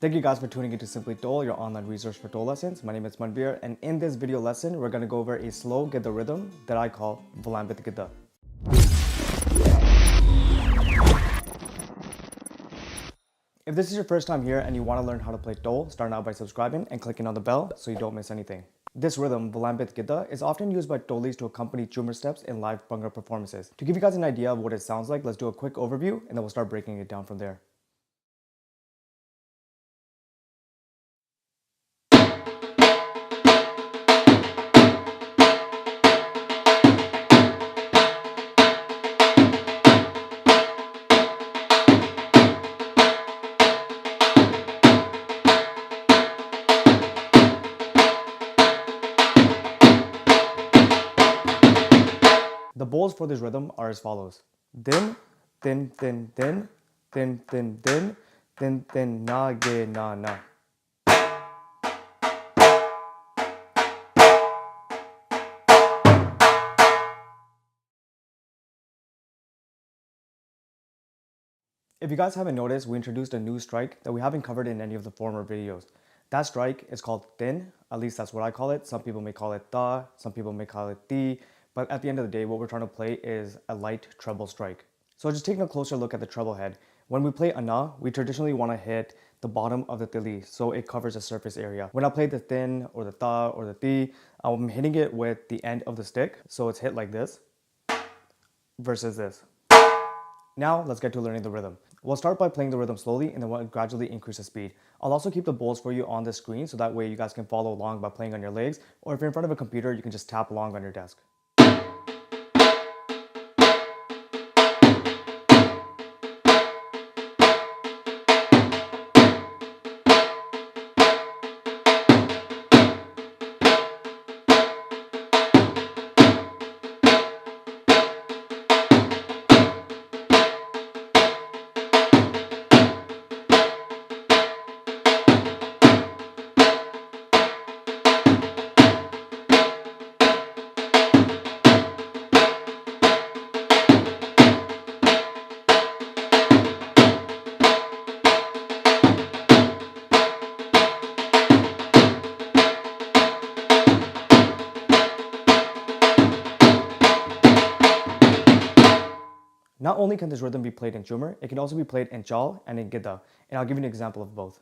Thank you guys for tuning into Simply Dhol, your online resource for Dhol lessons. My name is Manvir, and in this video lesson, we're going to go over a slow Giddha rhythm that I call Vilambit Giddha. If this is your first time here and you want to learn how to play Dhol, start now by subscribing and clicking on the bell so you don't miss anything. This rhythm, Vilambit Giddha, is often used by Dholis to accompany Jhummar steps in live Bhangra performances. To give you guys an idea of what it sounds like, let's do a quick overview and then we'll start breaking it down from there. The bowls for this rhythm are as follows. Din, din, din, din, din, din, din, din, din, na, ge, na, na. If you guys haven't noticed, we introduced a new strike that we haven't covered in any of the former videos. That strike is called din, at least that's what I call it. Some people may call it da, some people may call it di. But at the end of the day, what we're trying to play is a light treble strike. So just taking a closer look at the treble head. When we play ana, we traditionally want to hit the bottom of the tili, so it covers the surface area. When I play the thin or the ta or the ti, I'm hitting it with the end of the stick. So it's hit like this versus this. Now let's get to learning the rhythm. We'll start by playing the rhythm slowly and then we'll gradually increase the speed. I'll also keep the bowls for you on the screen so that way you guys can follow along by playing on your legs, or if you're in front of a computer, you can just tap along on your desk. Not only can this rhythm be played in Jhummar, it can also be played in Chaal and in Giddha, and I'll give you an example of both.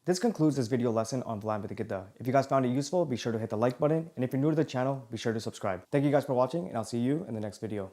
This concludes this video lesson on Vilambit Giddha. If you guys found it useful, be sure to hit the like button, and if you're new to the channel, be sure to subscribe. Thank you guys for watching, and I'll see you in the next video.